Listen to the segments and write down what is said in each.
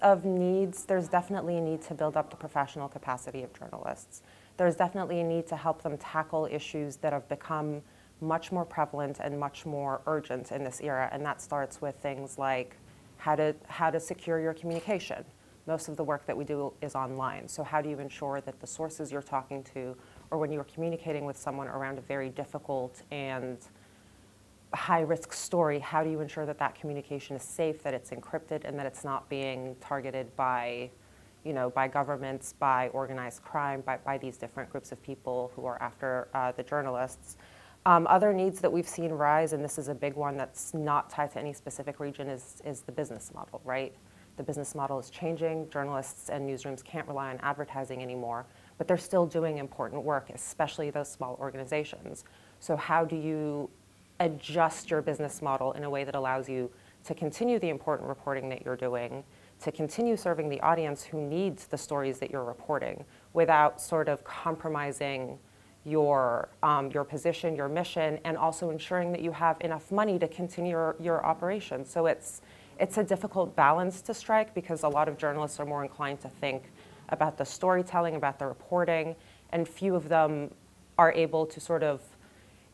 of needs, there's definitely a need to build up the professional capacity of journalists. There's definitely a need to help them tackle issues that have become much more prevalent and much more urgent in this era, and that starts with things like how to secure your communication. Most of the work that we do is online, so how do you ensure that the sources you're talking to, or when you're communicating with someone around a very difficult and high-risk story, how do you ensure that that communication is safe, that it's encrypted, and that it's not being targeted by, by governments, by organized crime, by these different groups of people who are after the journalists. Other needs that we've seen rise, and this is a big one that's not tied to any specific region, is the business model, right? The business model is changing. Journalists and newsrooms can't rely on advertising anymore, but they're still doing important work, especially those small organizations. So how do you adjust your business model in a way that allows you to continue the important reporting that you're doing, to continue serving the audience who needs the stories that you're reporting without sort of compromising your position, your mission, and also ensuring that you have enough money to continue your operation. So it's a difficult balance to strike, because a lot of journalists are more inclined to think about the storytelling, about the reporting, and few of them are able to sort of,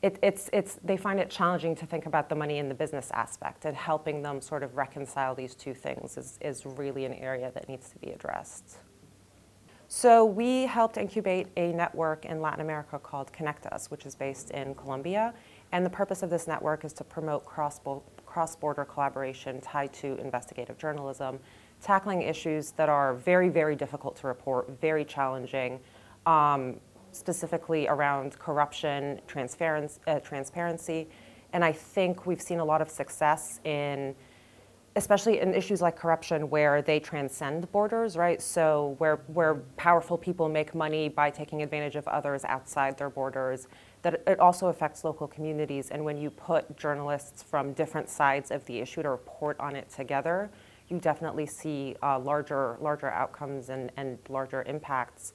they find it challenging to think about the money and the business aspect, and helping them sort of reconcile these two things is really an area that needs to be addressed. So we helped incubate a network in Latin America called Connect Us, which is based in Colombia. And the purpose of this network is to promote cross-border collaboration tied to investigative journalism, tackling issues that are very, very difficult to report, very challenging, specifically around corruption, transparency. And I think we've seen a lot of success especially in issues like corruption, where they transcend borders, right? So where powerful people make money by taking advantage of others outside their borders, that it also affects local communities. And when you put journalists from different sides of the issue to report on it together, you definitely see larger outcomes and larger impacts.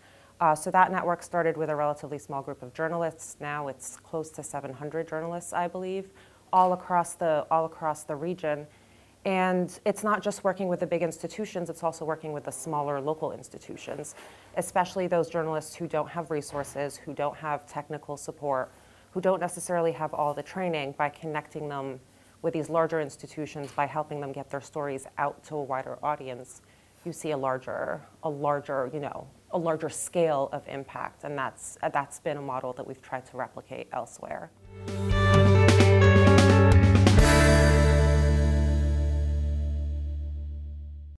So that network started with a relatively small group of journalists. Now it's close to 700 journalists, I believe, all across the region. And it's not just working with the big institutions, it's also working with the smaller local institutions, especially those journalists who don't have resources, who don't have technical support, who don't necessarily have all the training. By connecting them with these larger institutions, by helping them get their stories out to a wider audience, you see a larger scale of impact. And that's been a model that we've tried to replicate elsewhere.